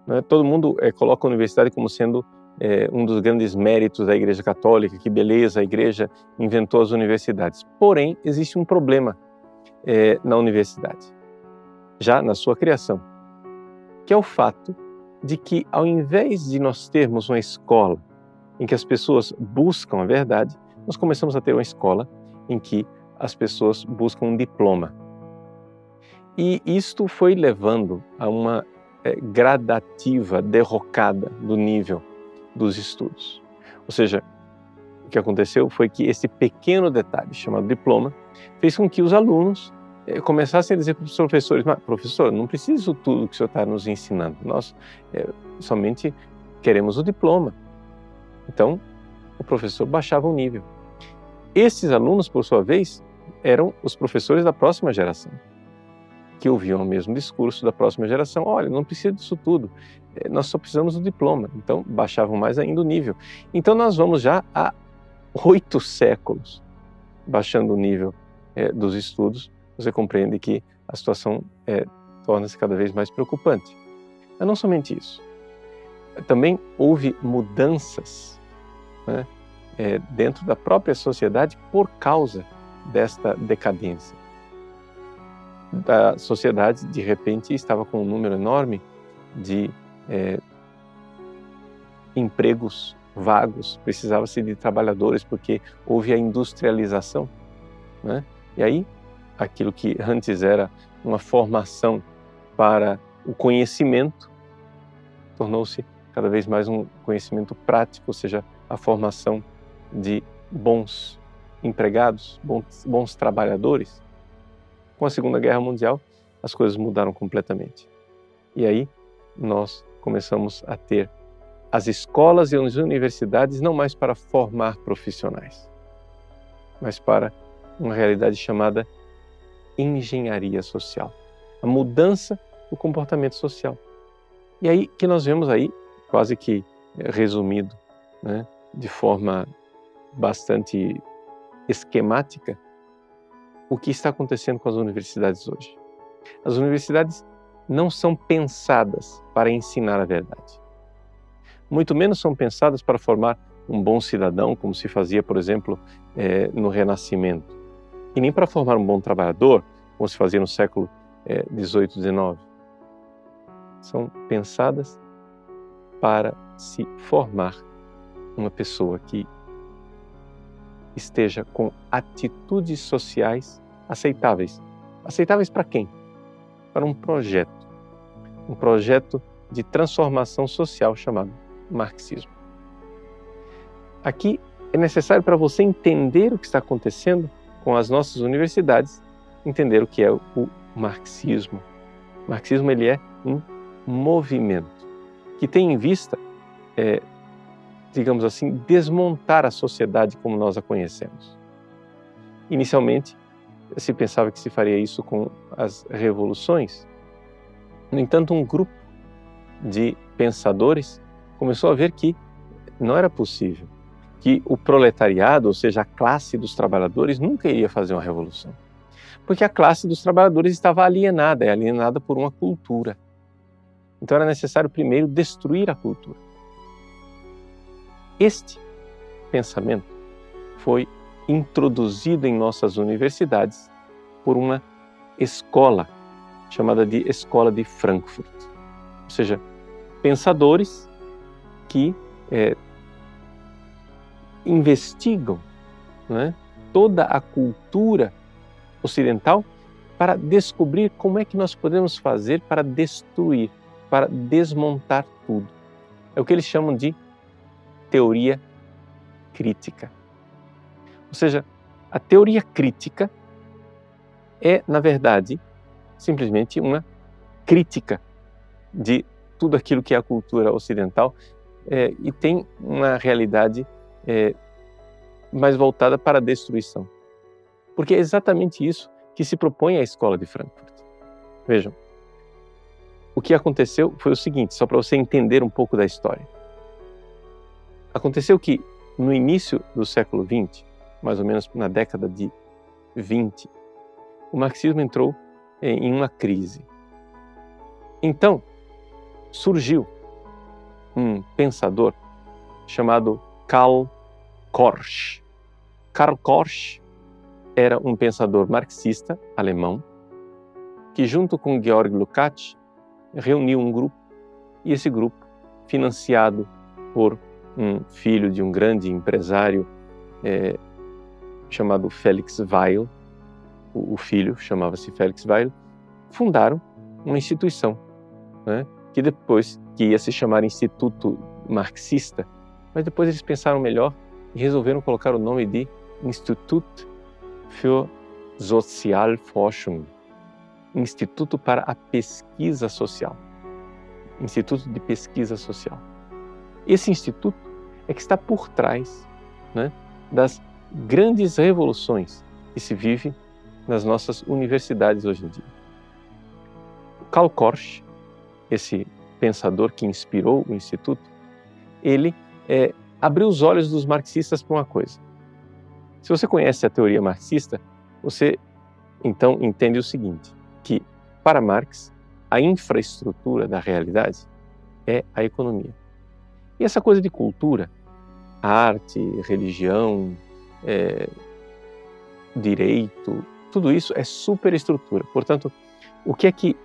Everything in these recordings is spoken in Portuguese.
né? Todo mundo coloca a universidade como sendo um dos grandes méritos da Igreja Católica, que beleza, a Igreja inventou as universidades. Porém, existe um problema na universidade, já na sua criação, que é o fato de que, ao invés de nós termos uma escola em que as pessoas buscam a verdade, nós começamos a ter uma escola em que as pessoas buscam um diploma. E isto foi levando a uma gradativa derrocada do nível dos estudos. Ou seja, o que aconteceu foi que esse pequeno detalhe, chamado diploma, fez com que os alunos começassem a dizer para os professores: mas, professor, não precisa disso tudo que o senhor está nos ensinando, nós somente queremos o diploma. Então, o professor baixava o nível. Esses alunos, por sua vez, eram os professores da próxima geração, que ouviam o mesmo discurso da próxima geração: olha, não precisa disso tudo, nós só precisamos do diploma. Então, baixavam mais ainda o nível. Então, nós vamos já há 8 séculos baixando o nível dos estudos. Você compreende que a situação torna-se cada vez mais preocupante. Mas não somente isso. Também houve mudanças, né, dentro da própria sociedade por causa desta decadência. A sociedade, de repente, estava com um número enorme de empregos vagos, precisava-se de trabalhadores porque houve a industrialização, né? E aí, aquilo que antes era uma formação para o conhecimento, tornou-se cada vez mais um conhecimento prático, ou seja, a formação de bons empregados, bons trabalhadores. Com a Segunda Guerra Mundial, as coisas mudaram completamente. E aí, nós começamos a ter as escolas e as universidades não mais para formar profissionais, mas para uma realidade chamada engenharia social, a mudança do comportamento social. E aí que nós vemos aí, quase que resumido, né, de forma bastante esquemática, o que está acontecendo com as universidades hoje. As universidades não são pensadas para ensinar a verdade. Muito menos são pensadas para formar um bom cidadão, como se fazia, por exemplo, no Renascimento. E nem para formar um bom trabalhador, como se fazia no século XVIII, XIX. São pensadas para se formar uma pessoa que esteja com atitudes sociais aceitáveis. Aceitáveis para quem? Para um projeto de transformação social chamado marxismo. Aqui é necessário, para você entender o que está acontecendo com as nossas universidades, entender o que é o marxismo. O marxismo, ele é um movimento que tem em vista, digamos assim, desmontar a sociedade como nós a conhecemos. Inicialmente, se pensava que se faria isso com as revoluções. No entanto, um grupo de pensadores começou a ver que não era possível, que o proletariado, ou seja, a classe dos trabalhadores, nunca iria fazer uma revolução. Porque a classe dos trabalhadores estava alienada por uma cultura. Então era necessário primeiro destruir a cultura. Este pensamento foi introduzido em nossas universidades por uma escola chamada de Escola de Frankfurt. Ou seja, pensadores que investigam, né, toda a cultura ocidental para descobrir como é que nós podemos fazer para destruir, para desmontar tudo. É o que eles chamam de teoria crítica. Ou seja, a teoria crítica é, na verdade, simplesmente uma crítica de tudo aquilo que é a cultura ocidental e tem uma realidade mais voltada para a destruição. Porque é exatamente isso que se propõe a Escola de Frankfurt. Vejam, o que aconteceu foi o seguinte, só para você entender um pouco da história. Aconteceu que, no início do século XX, mais ou menos na década de 20, o marxismo entrou em uma crise. Então, surgiu um pensador chamado Karl Korsch. Karl Korsch era um pensador marxista alemão que, junto com Georg Lukács, reuniu um grupo, e esse grupo, financiado por um filho de um grande empresário chamado Felix Weil, o filho chamava-se Felix Weil, fundaram uma instituição, né, que ia se chamar Instituto Marxista, mas depois eles pensaram melhor e resolveram colocar o nome de Institut für Sozialforschung, Instituto para a Pesquisa Social, Instituto de Pesquisa Social. Esse instituto é que está por trás, né, das grandes revoluções que se vive nas nossas universidades hoje em dia. O Karl Korsch, esse pensador que inspirou o Instituto, ele abriu os olhos dos marxistas para uma coisa. Se você conhece a teoria marxista, você então entende o seguinte, que para Marx, a infraestrutura da realidade é a economia. E essa coisa de cultura, arte, religião, direito, tudo isso é superestrutura. Portanto, o que é que,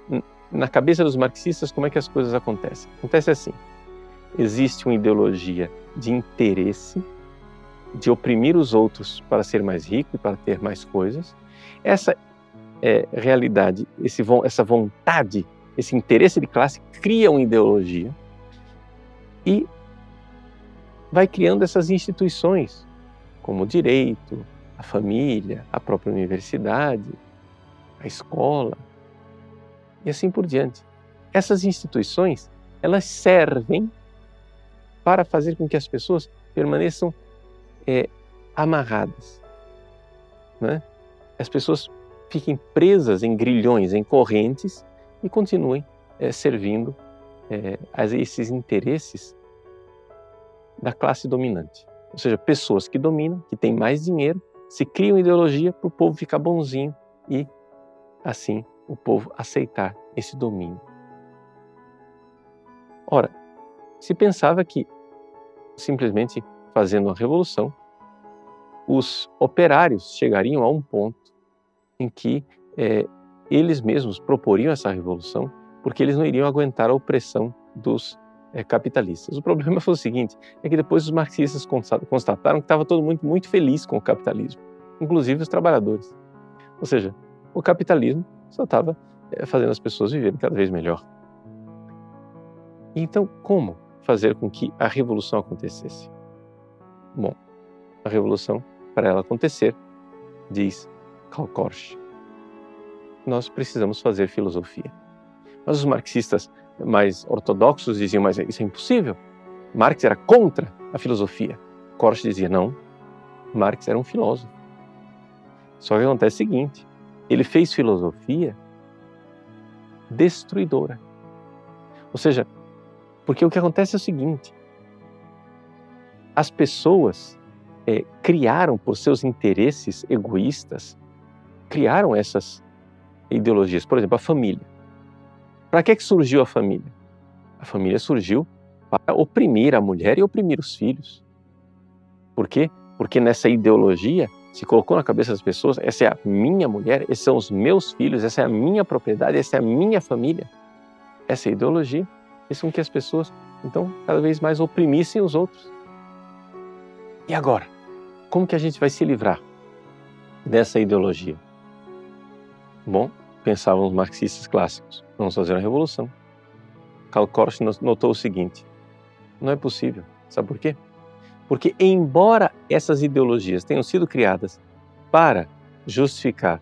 na cabeça dos marxistas, como é que as coisas acontecem? Acontece assim, existe uma ideologia de interesse, de oprimir os outros para ser mais rico e para ter mais coisas. Essa realidade, essa vontade, esse interesse de classe cria uma ideologia e vai criando essas instituições, como o direito, a família, a própria universidade, a escola e assim por diante. Essas instituições, elas servem para fazer com que as pessoas permaneçam amarradas, né? As pessoas fiquem presas em grilhões, em correntes e continuem servindo a esses interesses da classe dominante. Ou seja, pessoas que dominam, que têm mais dinheiro, se criam ideologia para o povo ficar bonzinho e, assim, o povo aceitar esse domínio. Ora, se pensava que, simplesmente fazendo a revolução, os operários chegariam a um ponto em que eles mesmos proporiam essa revolução porque eles não iriam aguentar a opressão dos capitalistas. O problema foi o seguinte, é que depois os marxistas constataram que estava todo mundo muito feliz com o capitalismo, inclusive os trabalhadores. Ou seja, o capitalismo só estava fazendo as pessoas viverem cada vez melhor. Então, como fazer com que a revolução acontecesse? Bom, a revolução, para ela acontecer, diz Karl Korsch, nós precisamos fazer filosofia. Mas os marxistas mais ortodoxos diziam, mas isso é impossível. Marx era contra a filosofia. Korsch dizia, não, Marx era um filósofo. Só que acontece o seguinte, ele fez filosofia destruidora. Ou seja, porque o que acontece é o seguinte, as pessoas criaram por seus interesses egoístas, criaram essas ideologias. Por exemplo, a família. Para que surgiu a família? A família surgiu para oprimir a mulher e oprimir os filhos. Por quê? Porque nessa ideologia se colocou na cabeça das pessoas, essa é a minha mulher, esses são os meus filhos, essa é a minha propriedade, essa é a minha família. Essa é a ideologia fez com que as pessoas, então, cada vez mais oprimissem os outros. E agora? Como que a gente vai se livrar dessa ideologia? Bom, pensavam os marxistas clássicos, vamos fazer uma revolução. Karl Korsch notou o seguinte, não é possível. Sabe por quê? Porque embora essas ideologias tenham sido criadas para justificar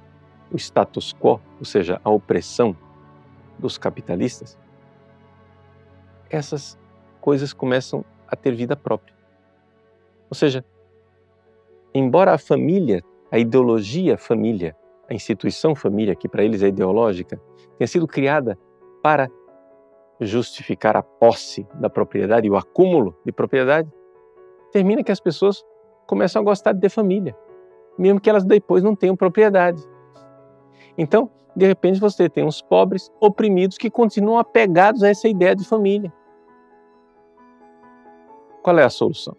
o status quo, ou seja, a opressão dos capitalistas, essas coisas começam a ter vida própria. Ou seja, embora a família, a ideologia família, a instituição família, que para eles é ideológica, tenha sido criada para justificar a posse da propriedade e o acúmulo de propriedade, termina que as pessoas começam a gostar de ter família, mesmo que elas depois não tenham propriedade. Então, de repente, você tem uns pobres oprimidos que continuam apegados a essa ideia de família. qual é a solução?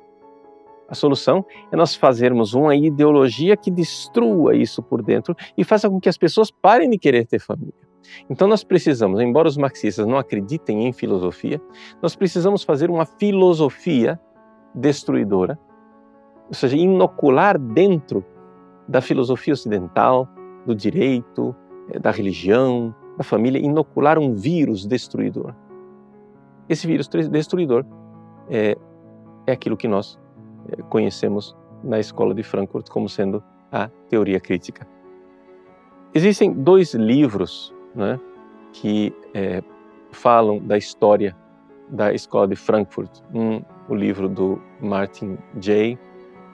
A solução é nós fazermos uma ideologia que destrua isso por dentro e faça com que as pessoas parem de querer ter família. Então nós precisamos, embora os marxistas não acreditem em filosofia, nós precisamos fazer uma filosofia destruidora, ou seja, inocular dentro da filosofia ocidental, do direito, da religião, da família, inocular um vírus destruidor. Esse vírus destruidor é aquilo que nós conhecemos na Escola de Frankfurt como sendo a teoria crítica. Existem 2 livros, né, que falam da história da Escola de Frankfurt. O livro do Martin Jay,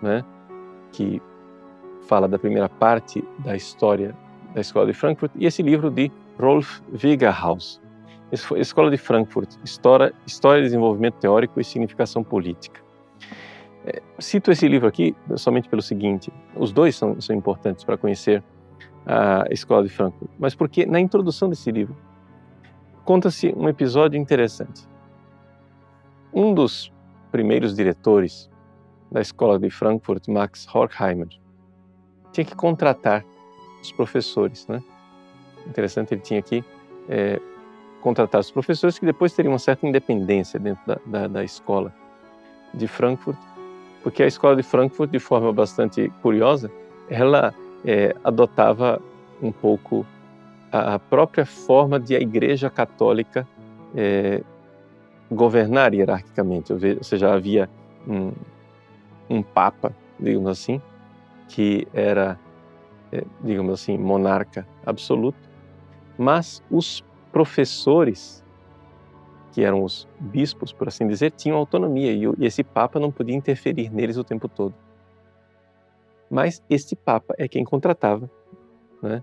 né, que fala da primeira parte da história da Escola de Frankfurt, e esse livro de Rolf Wegerhaus, Escola de Frankfurt, História, Desenvolvimento Teórico e Significação Política. Cito esse livro aqui somente pelo seguinte: os dois são importantes para conhecer a Escola de Frankfurt, mas porque na introdução desse livro conta-se um episódio interessante. Um dos primeiros diretores da Escola de Frankfurt, Max Horkheimer, tinha que contratar os professores, né? Interessante, ele tinha que contratar os professores que depois teriam uma certa independência dentro da Escola de Frankfurt, porque a Escola de Frankfurt, de forma bastante curiosa, ela adotava um pouco a própria forma de a Igreja Católica governar hierarquicamente, ou seja, havia um Papa, digamos assim, que era, digamos assim, monarca absoluto, mas os professores, que eram os bispos, por assim dizer, tinham autonomia e esse Papa não podia interferir neles o tempo todo. Mas este Papa é quem contratava, né,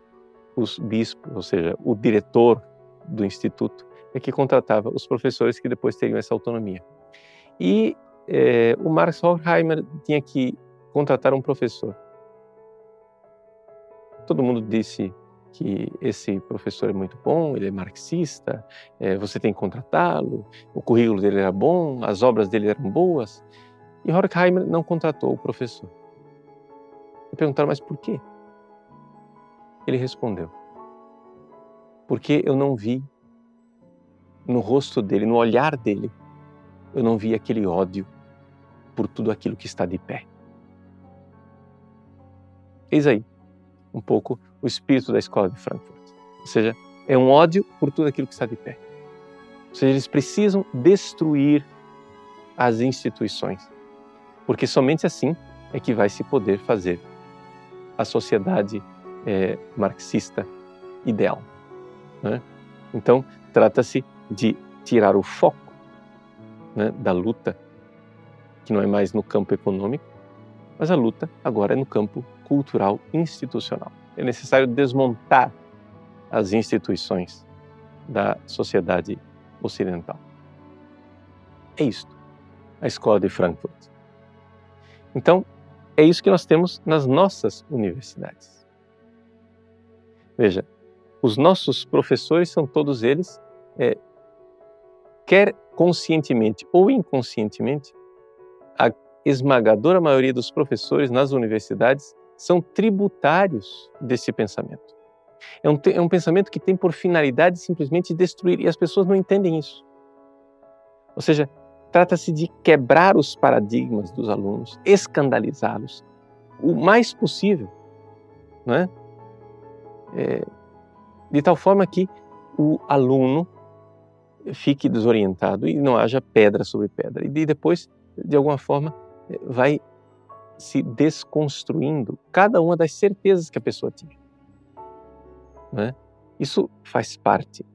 os bispos, ou seja, o diretor do instituto é que contratava os professores que depois teriam essa autonomia. E o Max Horkheimer tinha que contratar um professor. Todo mundo disse que esse professor é muito bom, ele é marxista, você tem que contratá-lo, o currículo dele era bom, as obras dele eram boas. E Horkheimer não contratou o professor. E perguntaram, mas por quê? Ele respondeu, porque eu não vi no rosto dele, no olhar dele, eu não vi aquele ódio por tudo aquilo que está de pé. Eis aí um pouco o espírito da Escola de Frankfurt. Ou seja, é um ódio por tudo aquilo que está de pé. Ou seja, eles precisam destruir as instituições, porque somente assim é que vai se poder fazer a sociedade marxista ideal, né? Então, trata-se de tirar o foco, né, da luta, que não é mais no campo econômico, mas a luta agora é no campo cultural institucional. É necessário desmontar as instituições da sociedade ocidental. É isto, a Escola de Frankfurt. Então, é isso que nós temos nas nossas universidades. Veja, os nossos professores são todos eles, quer conscientemente ou inconscientemente, a esmagadora maioria dos professores nas universidades são tributários desse pensamento. É um pensamento que tem por finalidade simplesmente destruir, e as pessoas não entendem isso. Ou seja, trata-se de quebrar os paradigmas dos alunos, escandalizá-los o mais possível, né? De tal forma que o aluno fique desorientado e não haja pedra sobre pedra. E depois, de alguma forma, vai se desconstruindo cada uma das certezas que a pessoa tinha, né? Isso faz parte,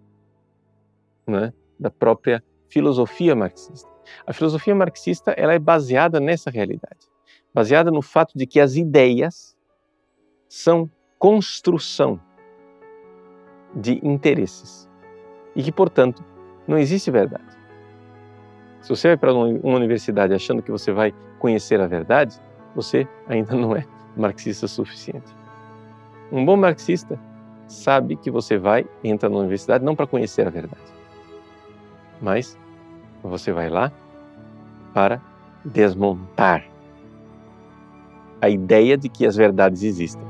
né, da própria filosofia marxista. A filosofia marxista, ela é baseada nessa realidade, baseada no fato de que as ideias são construção de interesses e que, portanto, não existe verdade. Se você vai para uma universidade achando que você vai conhecer a verdade, você ainda não é marxista o suficiente. Um bom marxista sabe que você entra na universidade não para conhecer a verdade, mas você vai lá para desmontar a ideia de que as verdades existem.